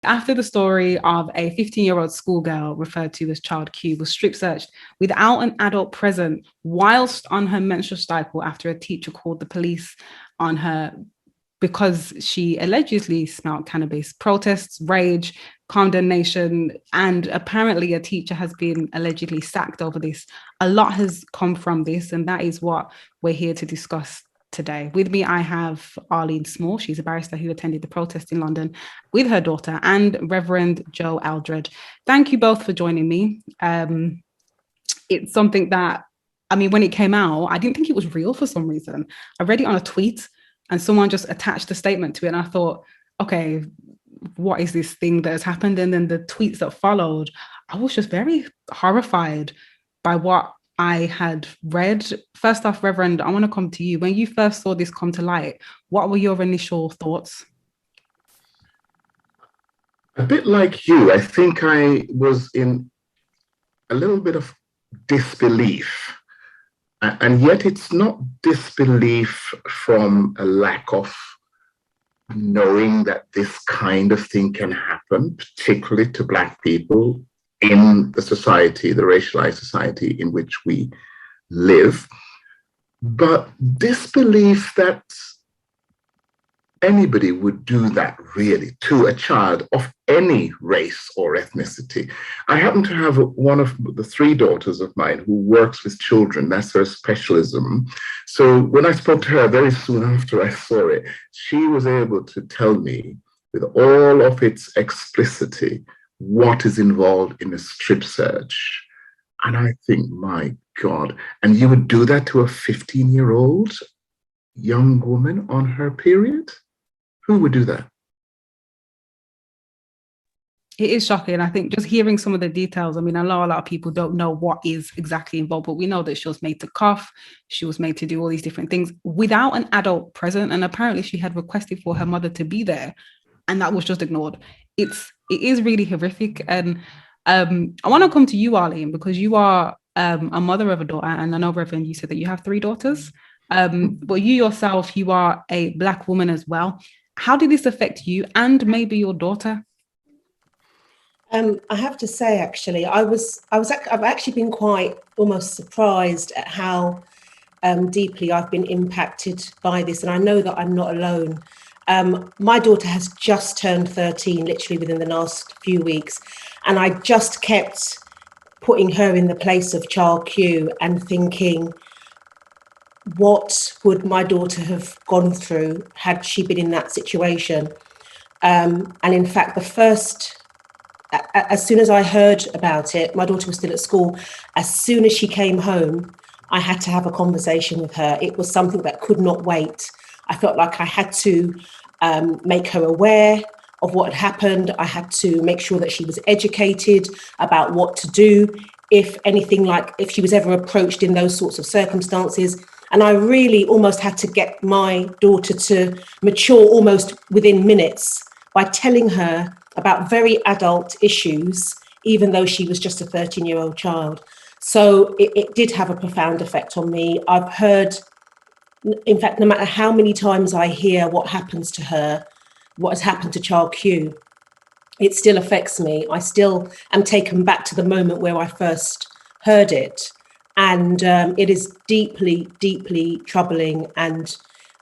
After the story of a 15-year-old schoolgirl referred to as Child Q was strip searched without an adult present whilst on her menstrual cycle after a teacher called the police on her because she allegedly smelled cannabis. Protests, rage, condemnation, and apparently a teacher has been allegedly sacked over this. A lot has come from this, and that is what we're here to discuss today. With me, I have Arlene Small. She's a barrister who attended the protest in London with her daughter, and Reverend Joe Aldred. Thank you both for joining me. It's something that, I mean, when it came out, I didn't think it was real for some reason. I read it on a tweet and someone just attached a statement to it. And I thought, okay, what is this thing that has happened? And then the tweets that followed, I was just very horrified by what I had read. First off, Reverend, I want to come to you. When you first saw this come to light, what were your initial thoughts? A bit like you, I think I was in a little bit of disbelief. And yet it's not disbelief from a lack of knowing that this kind of thing can happen, particularly to Black people in the society, the racialized society in which we live. But disbelief that anybody would do that really to a child of any race or ethnicity. I happen to have one of the three daughters of mine who works with children. That's her specialism. So when I spoke to her very soon after I saw it, she was able to tell me with all of its explicitity what is involved in a strip search. And I think, my God, and you would do that to a 15-year-old young woman on her period? Who would do that? It is shocking. I think just hearing some of the details, I mean, I know a lot of people don't know what is exactly involved, but we know that she was made to cough. She was made to do all these different things without an adult present. And apparently she had requested for her mother to be there. And that was just ignored. It is really horrific. And I want to come to you, Arlene, because you are a mother of a daughter. And I know, Reverend, you said that you have three daughters. But you yourself, you are a Black woman as well. How did this affect you and maybe your daughter? I have to say, actually, I've actually been quite almost surprised at how deeply I've been impacted by this. And I know that I'm not alone. My daughter has just turned 13, literally within the last few weeks. And I just kept putting her in the place of Child Q and thinking, what would my daughter have gone through had she been in that situation? And in fact, as soon as I heard about it, my daughter was still at school. As soon as she came home, I had to have a conversation with her. It was something that could not wait. I felt like I had to make her aware of what had happened. I had to make sure that she was educated about what to do if she was ever approached in those sorts of circumstances. And I really almost had to get my daughter to mature almost within minutes by telling her about very adult issues, even though she was just a 13-year-old child. So it did have a profound effect on me. I've heard, in fact, no matter how many times I hear what happens to her, what has happened to Child Q, it still affects me. I still am taken back to the moment where I first heard it. And it is deeply, deeply troubling and,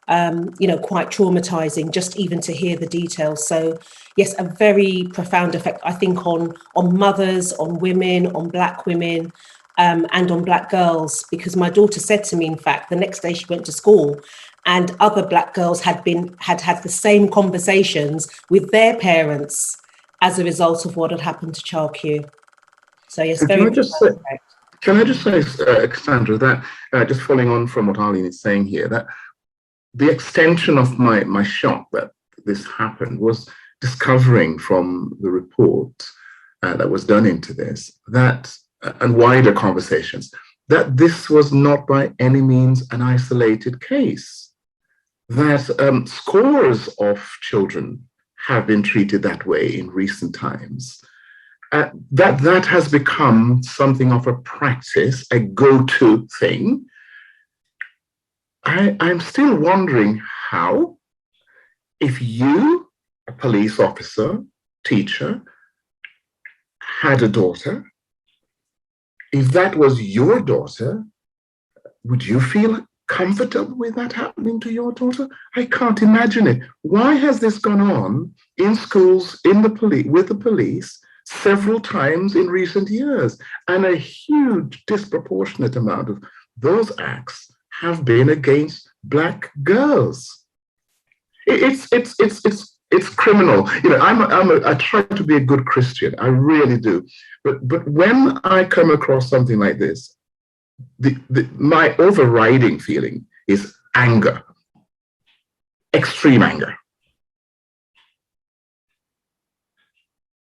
quite traumatizing just even to hear the details. So, yes, a very profound effect, I think, on mothers, on women, on Black women, and on Black girls, because my daughter said to me, in fact, the next day she went to school and other Black girls had the same conversations with their parents as a result of what had happened to Child Q. So, yes, very profound effect. Can I just say, Cassandra, that just following on from what Arlene is saying here, that the extension of my shock that this happened was discovering from the report that was done into this, that, and wider conversations, that this was not by any means an isolated case, that scores of children have been treated that way in recent times. That has become something of a practice, a go-to thing. I'm still wondering how, if you, a police officer, teacher had a daughter, if that was your daughter, would you feel comfortable with that happening to your daughter? I can't imagine it. Why has this gone on in schools, in the police, with the police, several times in recent years? And a huge disproportionate amount of those acts have been against Black girls. It's criminal. You know, I try to be a good Christian. I really do. But when I come across something like this, my overriding feeling is anger, extreme anger.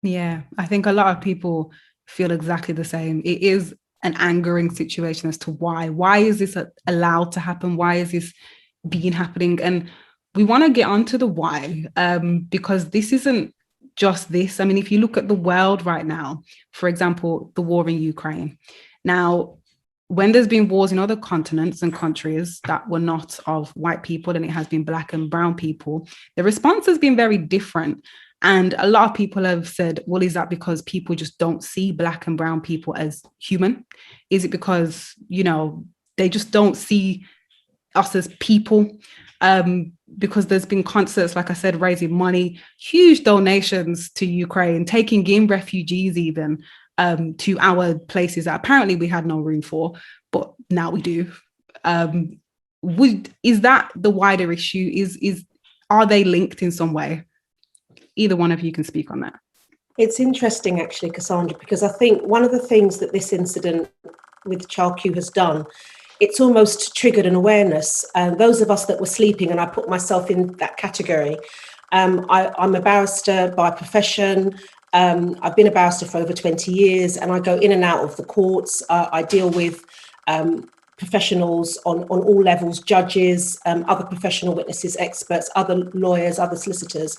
Yeah, I think a lot of people feel exactly the same. It is an angering situation as to why. Why is this allowed to happen? Why is this happening? And we want to get onto the why, because this isn't just this. I mean, if you look at the world right now, for example, the war in Ukraine. Now, when there's been wars in other continents and countries that were not of white people, and it has been Black and brown people, the response has been very different. And a lot of people have said, well, is that because people just don't see Black and brown people as human? Is it because, you know, they just don't see us as people? Because there's been concerts, like I said, raising money, huge donations to Ukraine, taking in refugees even to our places that apparently we had no room for, but now we do. Is that the wider issue? Are they linked in some way? Either one of you can speak on that. It's interesting, actually, Cassandra, because I think one of the things that this incident with Child Q has done, it's almost triggered an awareness. Those of us that were sleeping, and I put myself in that category. I'm a barrister by profession. I've been a barrister for over 20 years, and I go in and out of the courts. I deal with professionals on all levels, judges, other professional witnesses, experts, other lawyers, other solicitors.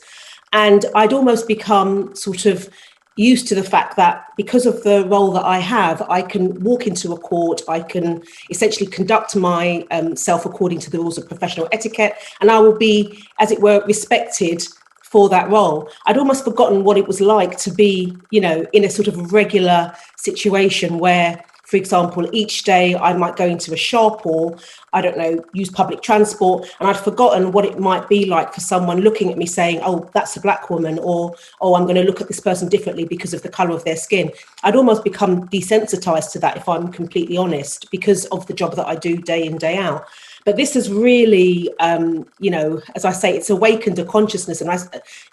And I'd almost become sort of used to the fact that because of the role that I have, I can walk into a court, I can essentially conduct myself according to the rules of professional etiquette, and I will be, as it were, respected for that role. I'd almost forgotten what it was like to be, you know, in a sort of regular situation where, for example, each day I might go into a shop or, I don't know, use public transport, and I'd forgotten what it might be like for someone looking at me saying, oh, that's a Black woman, or, oh, I'm going to look at this person differently because of the colour of their skin. I'd almost become desensitised to that, if I'm completely honest, because of the job that I do day in, day out. But this has really, you know, as I say, it's awakened a consciousness. And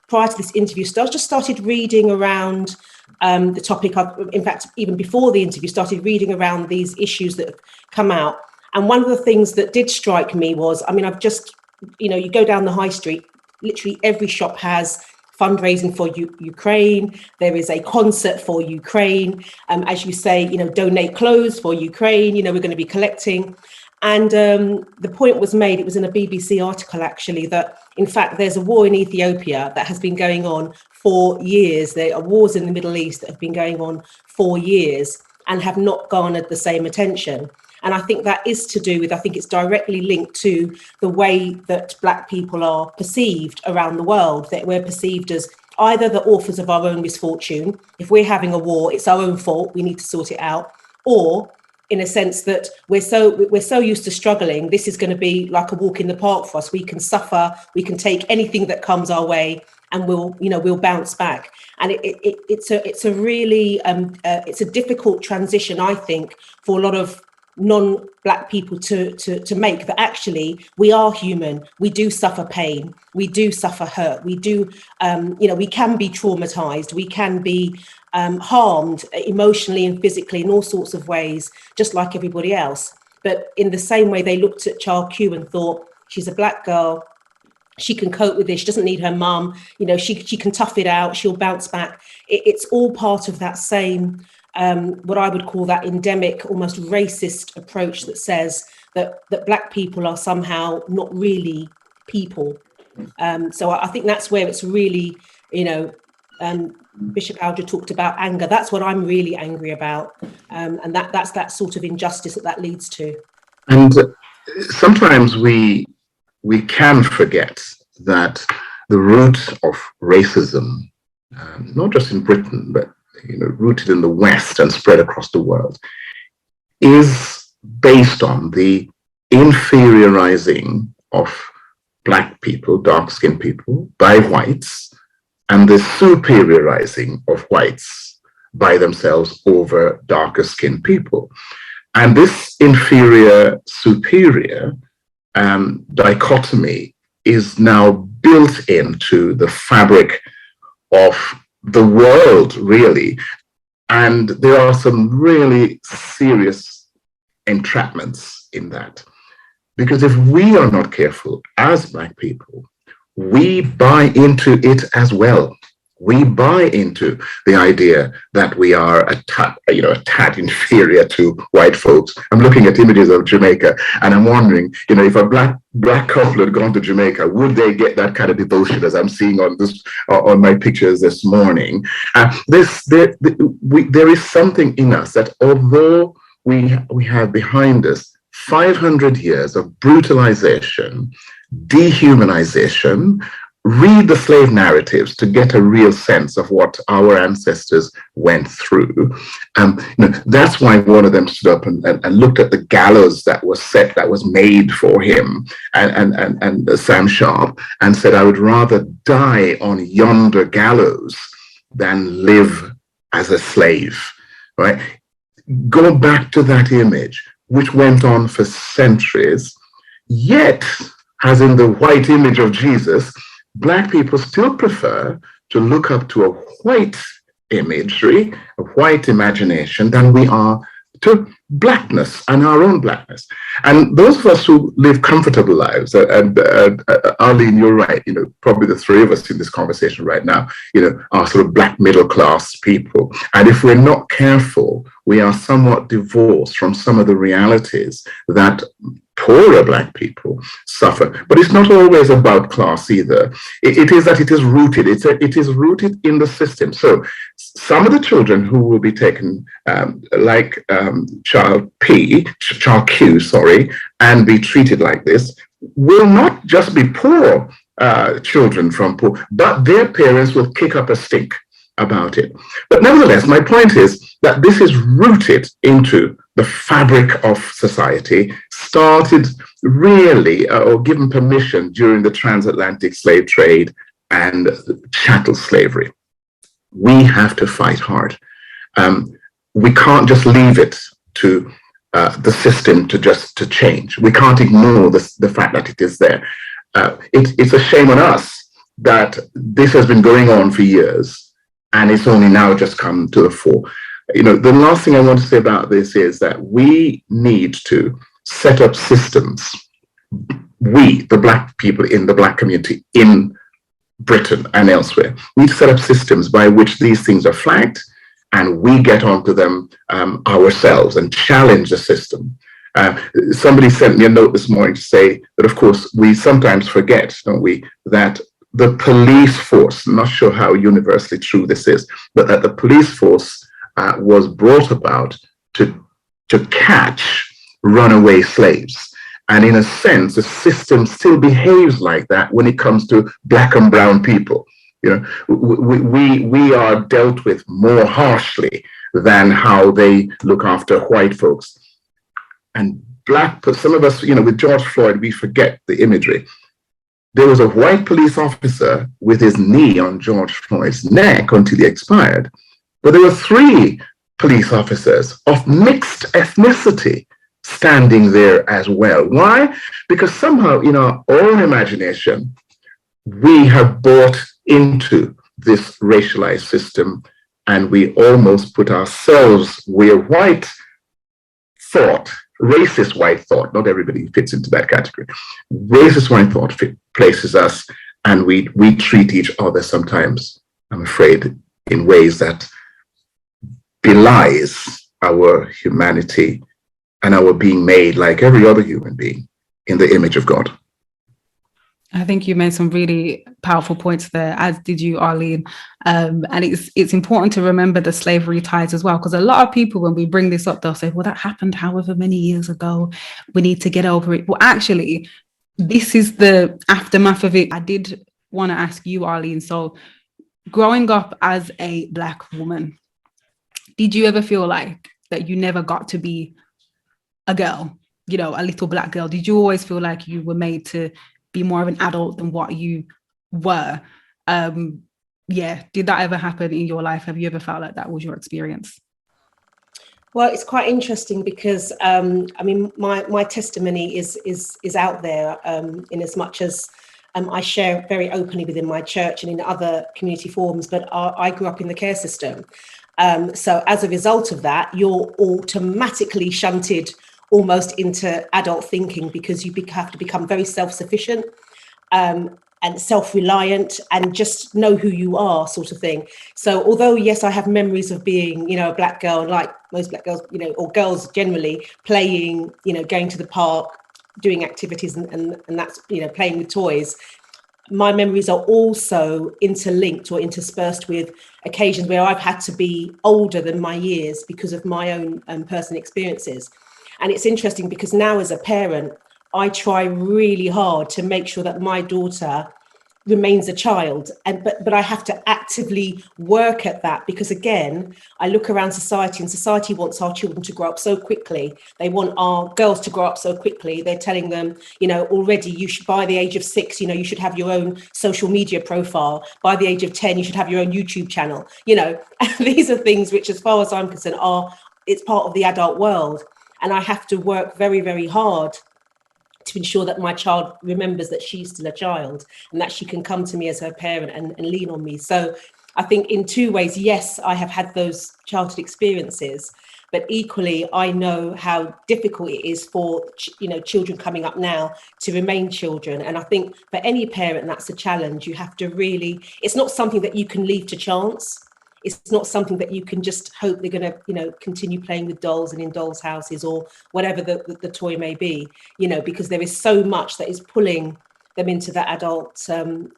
prior to this interview, I just started reading around the topic. In fact, even before the interview, started reading around these issues that have come out. And one of the things that did strike me was, I mean, I've just, you know, you go down the high street, literally every shop has fundraising for Ukraine. There is a concert for Ukraine. As you say, you know, donate clothes for Ukraine. You know, we're going to be collecting. And the point was made, it was in a BBC article, actually, that in fact, there's a war in Ethiopia that has been going on for years. There are wars in the Middle East that have been going on for years and have not garnered the same attention. And I think that is to do with, I think it's directly linked to the way that Black people are perceived around the world, that we're perceived as either the authors of our own misfortune. If we're having a war, it's our own fault, we need to sort it out. Or in a sense that we're so used to struggling, this is going to be like a walk in the park for us. We can suffer, we can take anything that comes our way, and we'll bounce back. And it's a really it's a difficult transition, I think, for a lot of non-Black people to make, that actually we are human, we do suffer pain, we do suffer hurt, we do we can be traumatized, we can be harmed emotionally and physically in all sorts of ways, just like everybody else. But in the same way, they looked at Child Q and thought, she's a Black girl, she can cope with this, she doesn't need her mum, you know, she can tough it out, she'll bounce back. It's all part of that same what I would call that endemic, almost racist approach that says that Black people are somehow not really people. So I think that's where it's really, you know, Bishop Aldred talked about anger. That's what I'm really angry about, and that's that sort of injustice that leads to. And sometimes we can forget that the root of racism not just in Britain, but rooted in the West and spread across the world, is based on the inferiorizing of Black people, dark-skinned people, by whites, and the superiorizing of whites by themselves over darker-skinned people. And this inferior-superior dichotomy is now built into the fabric of the world, really. And there are some really serious entrapments in that. Because if we are not careful as Black people, we buy into it as well. We buy into the idea that we are a tad inferior to white folks. I'm looking at images of Jamaica, and I'm wondering, if a black couple had gone to Jamaica, would they get that kind of devotion as I'm seeing on my pictures this morning? There is something in us that, although we have behind us 500 years of brutalization, dehumanization. Read the slave narratives to get a real sense of what our ancestors went through. That's why one of them stood up and looked at the gallows that was made for him, and Sam Sharp, and said, "I would rather die on yonder gallows than live as a slave." Right? Go back to that image, which went on for centuries, yet, as in the white image of Jesus, Black people still prefer to look up to a white imagery, a white imagination, than we are to Blackness and our own Blackness. And those of us who live comfortable lives, and Arlene, you're right, probably the three of us in this conversation right now, are sort of Black middle class people. And if we're not careful, we are somewhat divorced from some of the realities that poorer Black people suffer. But it's not always about class either. It is that it is rooted. It is rooted in the system. So some of the children who will be taken, like child Q, and be treated like this, will not just be poor children from poor, but their parents will kick up a stink about it. But nevertheless, my point is that this is rooted into the fabric of society, started really, or given permission during the transatlantic slave trade and chattel slavery. We have to fight hard. We can't just leave it to the system to change. We can't ignore the fact that it is there. It's a shame on us that this has been going on for years, and it's only now just come to the fore. The last thing I want to say about this is that we need to set up systems. We, the Black people in the Black community in Britain and elsewhere, we need to set up systems by which these things are flagged, and we get onto them ourselves and challenge the system. Somebody sent me a note this morning to say that, of course, we sometimes forget, don't we, that the police force, I'm not sure how universally true this is, but that the police force was brought about to catch runaway slaves. And in a sense, the system still behaves like that when it comes to Black and brown people. We are dealt with more harshly than how they look after white folks. And some of us, with George Floyd, we forget the imagery. There was a white police officer with his knee on George Floyd's neck until he expired. But there were 3 police officers of mixed ethnicity standing there as well. Why? Because somehow in our own imagination, we have bought into this racialized system, and we almost put ourselves where white thought, racist white thought, not everybody fits into that category, racist white thought places us, and we treat each other sometimes, I'm afraid, in ways that belies our humanity and our being made like every other human being in the image of God. I think you made some really powerful points there, as did you, Arlene. And it's important to remember the slavery ties as well, because a lot of people, when we bring this up, they'll say, well, that happened however many years ago. We need to get over it. Well, actually, this is the aftermath of it. I did want to ask you, Arlene, so growing up as a Black woman, did you ever feel like that you never got to be a girl, you know, a little Black girl? Did you always feel like you were made to be more of an adult than what you were? Yeah, did that ever happen in your life? Have you ever felt like that was your experience? Well, it's quite interesting because I mean, my testimony is out there, in as much as I share very openly within my church and in other community forums. But I grew up in the care system, so as a result of that, you're automatically shunted almost into adult thinking, because you have to become very self-sufficient. And self-reliant and just know who you are, sort of thing. So although, yes, I have memories of being, you know, a Black girl, and like most Black girls, you know, or girls generally, playing, you know, going to the park, doing activities and that's, you know, playing with toys. My memories are also interlinked or interspersed with occasions where I've had to be older than my years because of my own personal experiences. And it's interesting because now as a parent, I try really hard to make sure that my daughter remains a child, and but I have to actively work at that, because again, I look around society and society wants our children to grow up so quickly. They want our girls to grow up so quickly. They're telling them, you know, already you should, by the age of 6, you know, you should have your own social media profile. By the age of 10, you should have your own YouTube channel. You know, these are things which, as far as I'm concerned, it's part of the adult world, and I have to work very, very hard to ensure that my child remembers that she's still a child and that she can come to me as her parent and lean on me. So I think in two ways, yes, I have had those childhood experiences, but equally, I know how difficult it is for, you know, children coming up now to remain children. And I think for any parent, that's a challenge. You have to really, it's not something that you can leave to chance. It's not something that you can just hope they're going to, you know, continue playing with dolls and in dolls' houses or whatever the toy may be, you know, because there is so much that is pulling them into the adult,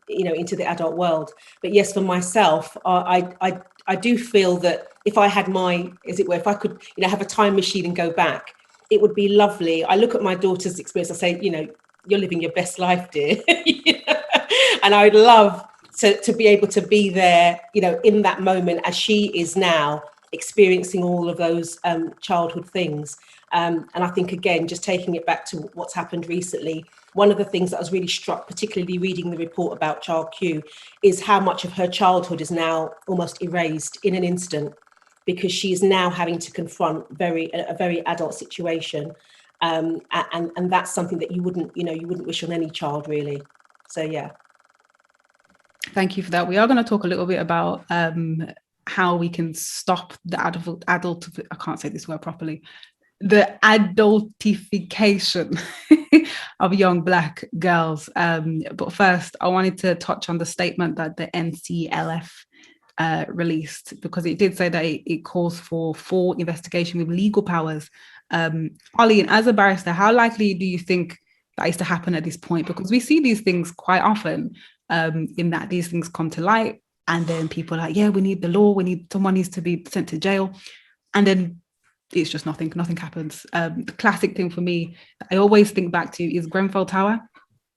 you know, into the adult world. But yes, for myself, I do feel that if I had my, as it were, if I could, you know, have a time machine and go back, it would be lovely. I look at my daughter's experience, I say, you know, you're living your best life, dear. You know? And I would love to be able to be there, you know, in that moment as she is now experiencing all of those childhood things. And I think, again, just taking it back to what's happened recently, one of the things that I was really struck, particularly reading the report about Child Q, is how much of her childhood is now almost erased in an instant, because she is now having to confront a very adult situation. And that's something that you wouldn't wish on any child, really. So, yeah. Thank you for that. We are going to talk a little bit about how we can stop the adult, I can't say this word properly, the adultification of young Black girls. But first, I wanted to touch on the statement that the NCLF released, because it did say that it calls for full investigation with legal powers. Arlene, as a barrister, how likely do you think that is to happen at this point? Because we see these things quite often, in that these things come to light, and then people are like, yeah, we need the law, someone needs to be sent to jail, and then it's just nothing happens. The classic thing for me that I always think back to is Grenfell Tower.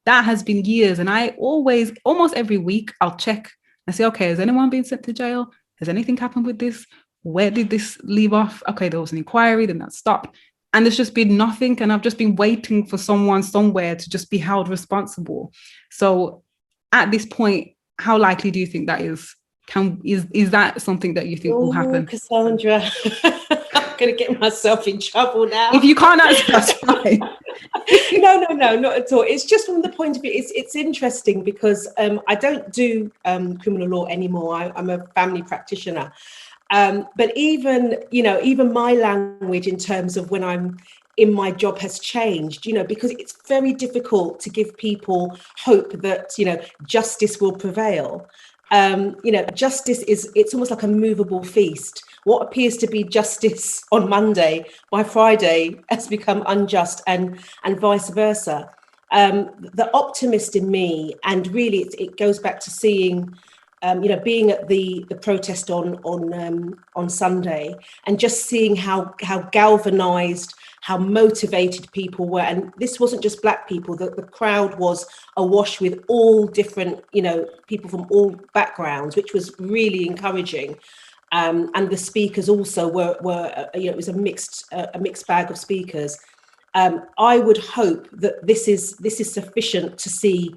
That has been years, and I always, almost every week, I'll check and say, okay, has anyone been sent to jail? Has anything happened with this? Where did this leave off? Okay, there was an inquiry, then that stopped. And there's just been nothing, and I've just been waiting for someone somewhere to just be held responsible. So at this point, how likely do you think that is? Is that something that you think will happen? Cassandra, I'm going to get myself in trouble now. If you can't answer, that's fine. No, not at all. It's just from the point of view, it's interesting because I don't do criminal law anymore. I'm a family practitioner. But even my language in terms of when I'm in my job has changed, you know, because it's very difficult to give people hope that, you know, justice will prevail. You know, justice it's almost like a movable feast. What appears to be justice on Monday, by Friday has become unjust, and vice versa. The optimist in me, and really it goes back to seeing being at the protest on Sunday, and just seeing how galvanized, how motivated people were. And this wasn't just Black people, the crowd was awash with all different, people from all backgrounds, which was really encouraging. And the speakers also were it was a mixed bag of speakers. I would hope that this is sufficient to see,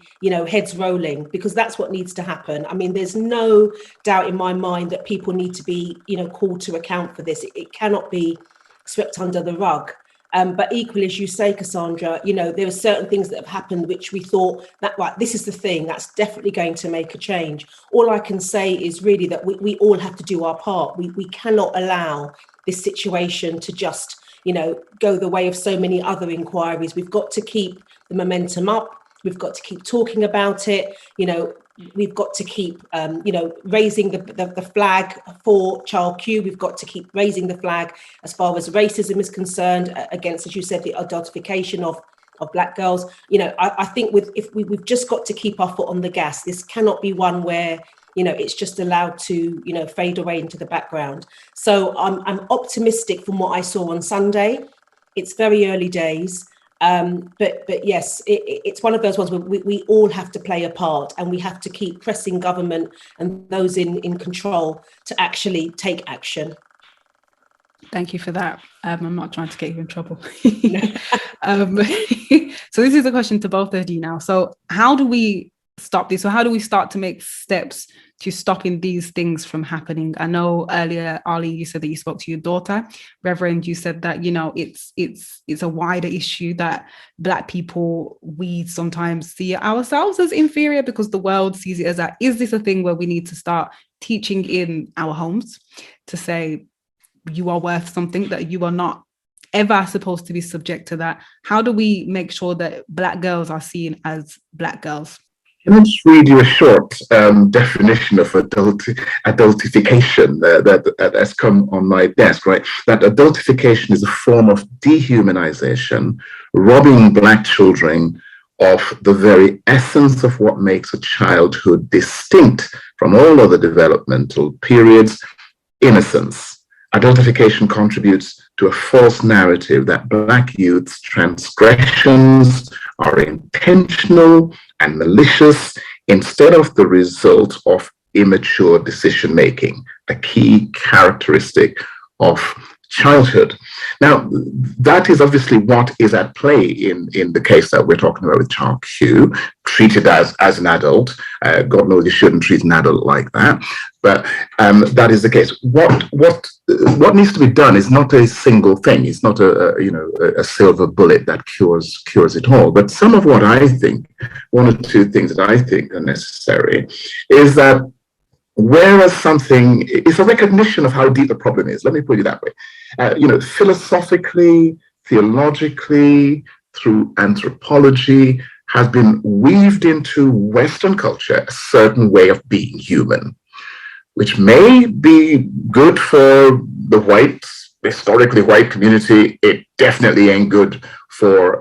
heads rolling, because that's what needs to happen. I mean, there's no doubt in my mind that people need to be, called to account for this. It cannot be swept under the rug. But equally, as you say, Cassandra, there are certain things that have happened which we thought that, right, this is the thing that's definitely going to make a change. All I can say is really that we all have to do our part. We cannot allow this situation to just, go the way of so many other inquiries. We've got to keep the momentum up. We've got to keep talking about it. We've got to keep, raising the flag for Child Q. We've got to keep raising the flag as far as racism is concerned, against, as you said, the adultification of Black girls. I think we've just got to keep our foot on the gas. This cannot be one where, it's just allowed to, fade away into the background. So I'm optimistic from what I saw on Sunday. It's very early days. But yes, it's one of those ones where we all have to play a part, and we have to keep pressing government and those in control to actually take action. Thank you for that. I'm not trying to get you in trouble. So this is a question to both of you now. So how do we stop this? So how do we start to make steps to stopping these things from happening? I know earlier, Arlene, you said that you spoke to your daughter. Reverend, you said that, it's a wider issue that Black people, we sometimes see ourselves as inferior because the world sees it as that. Is this a thing where we need to start teaching in our homes to say, you are worth something, that you are not ever supposed to be subject to that? How do we make sure that Black girls are seen as Black girls? Can I just read you a short definition of adultification that has come on my desk, right? That adultification is a form of dehumanization, robbing Black children of the very essence of what makes a childhood distinct from all other developmental periods: innocence. Adultification contributes to a false narrative that Black youth's transgressions are intentional and malicious instead of the result of immature decision-making, a key characteristic of childhood. Now, that is obviously what is at play in the case that we're talking about with Child Q, treated as an adult. God knows you shouldn't treat an adult like that, but that is the case. What needs to be done is not a single thing. It's not a silver bullet that cures it all. But some of what I think, one or two things that I think are necessary, is that whereas something is a recognition of how deep the problem is, let me put it that way. Philosophically, theologically, through anthropology, has been weaved into Western culture a certain way of being human, which may be good for the historically white community. It definitely ain't good for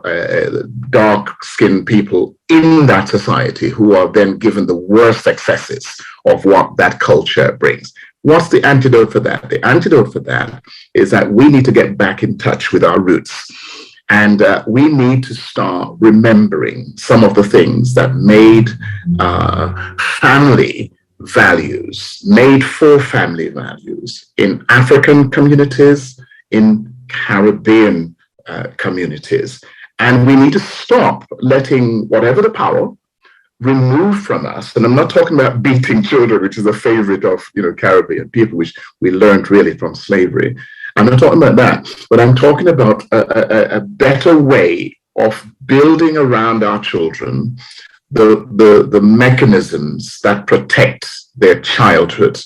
dark-skinned people in that society, who are then given the worst excesses of what that culture brings. What's the antidote for that? The antidote for that is that we need to get back in touch with our roots. And we need to start remembering some of the things that made family values, made for family values in African communities, in Caribbean communities. And we need to stop letting whatever the power remove from us. And I'm not talking about beating children, which is a favorite of Caribbean people, which we learned really from slavery. I'm not talking about that, but I'm talking about a better way of building around our children the mechanisms that protect their childhood,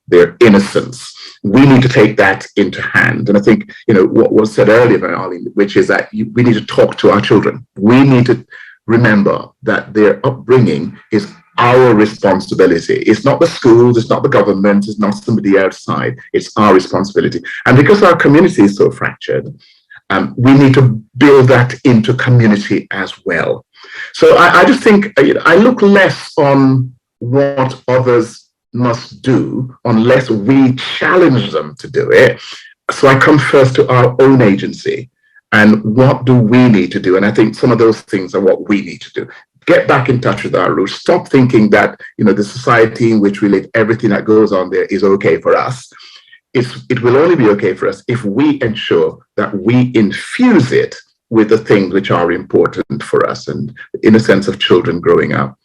their innocence. We need to take that into hand. And I think, what was said earlier by Arlene, which is that we need to talk to our children. We need to remember that their upbringing is our responsibility. It's not the schools, it's not the government, it's not somebody outside, it's our responsibility. And because our community is so fractured, we need to build that into community as well. So I just think I look less on what others must do unless we challenge them to do it. So I come first to our own agency and what do we need to do? And I think some of those things are what we need to do. Get back in touch with our roots. Stop thinking that, the society in which we live, everything that goes on there is okay for us. It will only be okay for us if we ensure that we infuse it with the things which are important for us. And the innocence of children growing up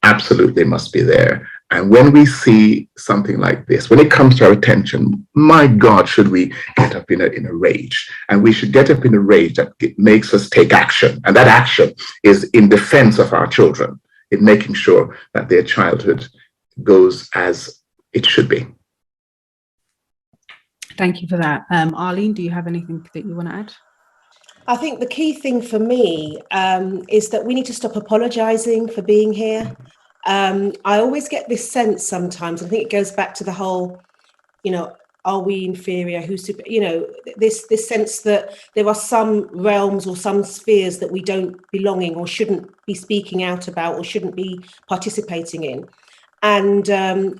absolutely must be there. And when we see something like this, when it comes to our attention, my God, should we get up in a rage. And we should get up in a rage that makes us take action. And that action is in defense of our children, in making sure that their childhood goes as it should be. Thank you for that. Arlene, do you have anything that you want to add? I think the key thing for me is that we need to stop apologising for being here. I always get this sense sometimes, I think it goes back to the whole, are we inferior? Who's super, this sense that there are some realms or some spheres that we don't belong in or shouldn't be speaking out about or shouldn't be participating in. And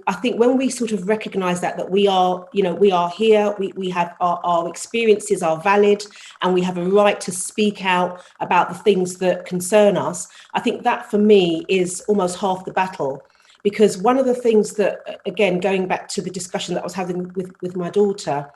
I think when we sort of recognise that we are, we are here, we have our experiences are valid, and we have a right to speak out about the things that concern us. I think that for me is almost half the battle, because one of the things that, again, going back to the discussion that I was having with my daughter,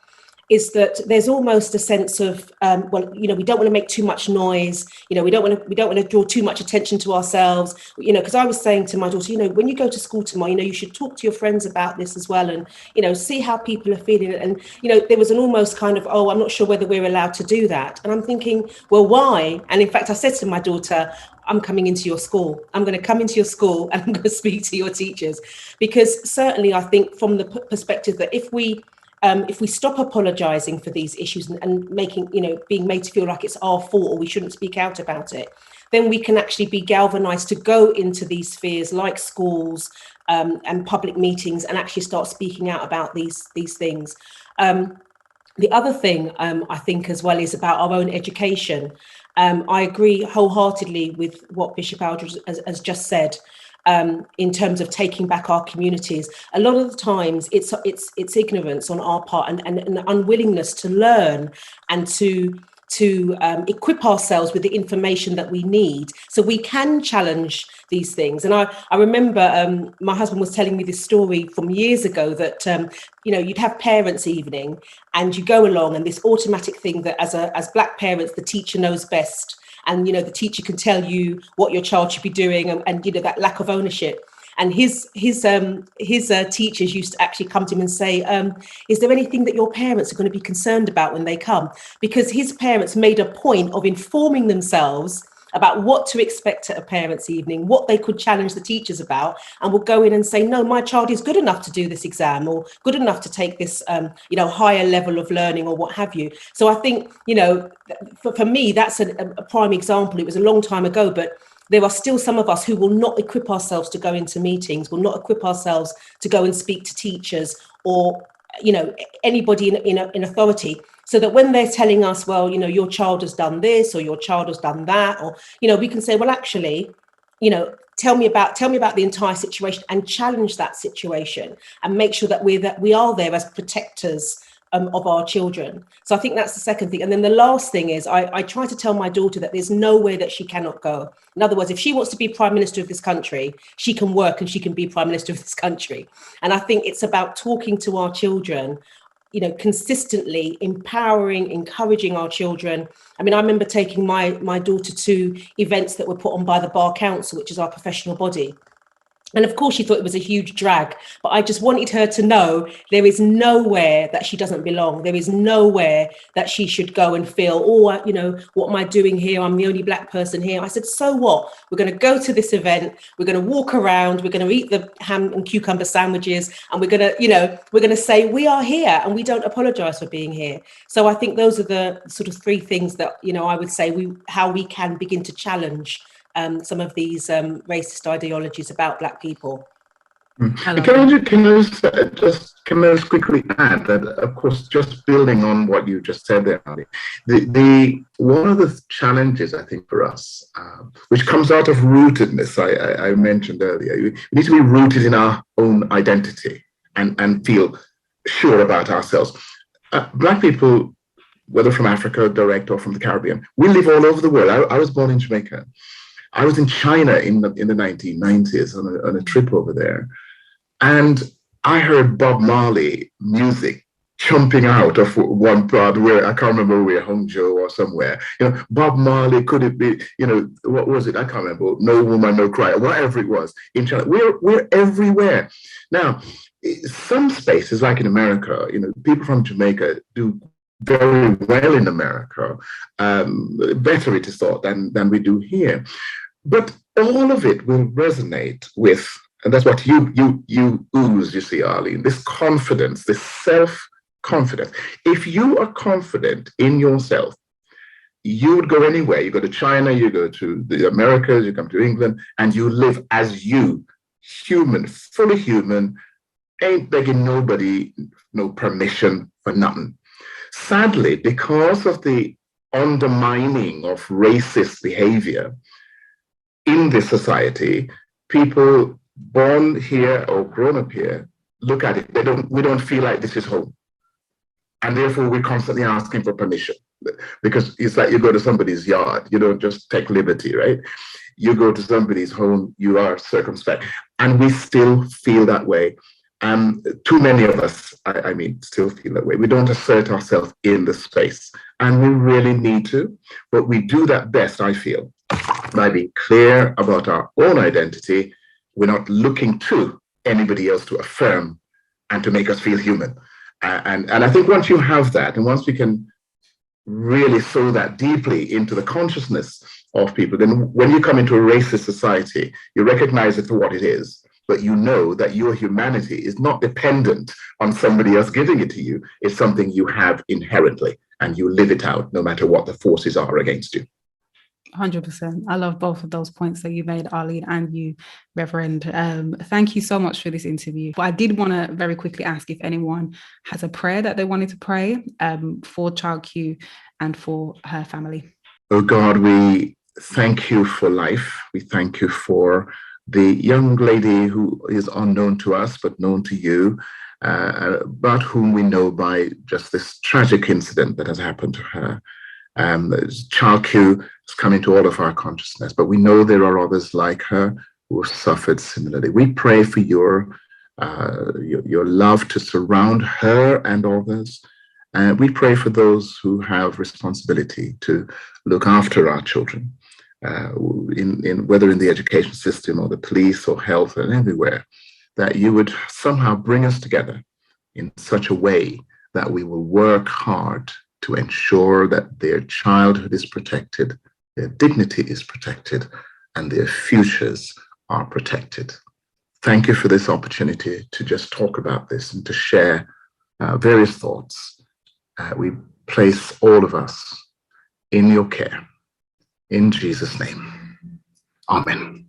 is that there's almost a sense of, we don't want to make too much noise. We don't want to draw too much attention to ourselves. Because I was saying to my daughter, when you go to school tomorrow, you should talk to your friends about this as well, and see how people are feeling. And there was an almost kind of, I'm not sure whether we're allowed to do that. And I'm thinking, well, why? And in fact, I said to my daughter, I'm coming into your school. I'm going to come into your school and I'm going to speak to your teachers, because certainly I think from the perspective that if we stop apologising for these issues and making, being made to feel like it's our fault or we shouldn't speak out about it, then we can actually be galvanised to go into these spheres like schools and public meetings and actually start speaking out about these things. The other thing I think as well is about our own education. I agree wholeheartedly with what Bishop Aldred has just said. In terms of taking back our communities, a lot of the times it's ignorance on our part and an unwillingness to learn and to equip ourselves with the information that we need so we can challenge these things. And I remember my husband was telling me this story from years ago that you'd have parents' evening and you go along and this automatic thing that as Black parents the teacher knows best. And, the teacher can tell you what your child should be doing and that lack of ownership. And his teachers used to actually come to him and say, is there anything that your parents are going to be concerned about when they come? Because his parents made a point of informing themselves about what to expect at a parents' evening, what they could challenge the teachers about, and would go in and say, no, my child is good enough to do this exam or good enough to take this, higher level of learning or what have you. So I think, for me, that's a prime example. It was a long time ago, but there are still some of us who will not equip ourselves to go into meetings, will not equip ourselves to go and speak to teachers or, anybody in authority. So that when they're telling us, well, your child has done this or your child has done that, or, we can say, well, actually, tell me about the entire situation and challenge that situation and make sure that we are there as protectors of our children. So I think that's the second thing. And then the last thing is I try to tell my daughter that there's nowhere that she cannot go. In other words, if she wants to be Prime Minister of this country, she can work and she can be Prime Minister of this country. And I think it's about talking to our children, consistently empowering, encouraging our children. I mean, I remember taking my daughter to events that were put on by the Bar Council, which is our professional body. And of course, she thought it was a huge drag, but I just wanted her to know there is nowhere that she doesn't belong. There is nowhere that she should go and feel, what am I doing here? I'm the only Black person here. I said, so what? We're going to go to this event. We're going to walk around. We're going to eat the ham and cucumber sandwiches. And we're going to say we are here and we don't apologize for being here. So I think those are the sort of three things that, I would say how we can begin to challenge some of these racist ideologies about Black people. Can I just quickly add that, of course, just building on what you just said there, Ali, one of the challenges I think for us, which comes out of rootedness, I mentioned earlier, we need to be rooted in our own identity and feel sure about ourselves. Black people, whether from Africa direct or from the Caribbean, we live all over the world. I was born in Jamaica. I was in China in the 1990s on a trip over there. And I heard Bob Marley music jumping out of one part where I can't remember where, Hangzhou or somewhere. Bob Marley, could it be, what was it? I can't remember. No Woman, No Cry, whatever it was in China. We're everywhere. Now, some spaces, like in America, people from Jamaica do very well in America, better it is thought than we do here. But all of it will resonate with, and that's what you ooze, you see, Arlene, this confidence, this self-confidence. If you are confident in yourself, you would go anywhere. You go to China, you go to the Americas, you come to England, and you live as you, human, fully human, ain't begging nobody no permission for nothing. Sadly, because of the undermining of racist behavior in this society, people born here or grown up here look at it. We don't feel like this is home, and therefore we're constantly asking for permission, because it's like you go to somebody's yard. You don't just take liberty, right? You go to somebody's home, you are circumspect, and we still feel that way. Too many of us, I mean, still feel that way. We don't assert ourselves in the space, and we really need to, but we do that best, I feel, by being clear about our own identity. We're not looking to anybody else to affirm and to make us feel human. And I think once you have that, and once we can really sow that deeply into the consciousness of people, then when you come into a racist society, you recognize it for what it is, but you know that your humanity is not dependent on somebody else giving it to you. It's something you have inherently, and you live it out no matter what the forces are against you. 100%. I love both of those points that you made, Arlene, and you, Reverend. Thank you so much for this interview. But I did want to very quickly ask if anyone has a prayer that they wanted to pray for Child Q and for her family. Oh God, we thank you for life. We thank you for the young lady who is unknown to us, but known to you, about whom we know by just this tragic incident that has happened to her. Child Q has come into all of our consciousness, but we know there are others like her who have suffered similarly. We pray for your love to surround her and others. And we pray for those who have responsibility to look after our children, whether in the education system or the police or health and everywhere, that you would somehow bring us together in such a way that we will work hard to ensure that their childhood is protected, their dignity is protected, and their futures are protected. Thank you for this opportunity to just talk about this and to share various thoughts. We place all of us in your care. In Jesus' name, amen.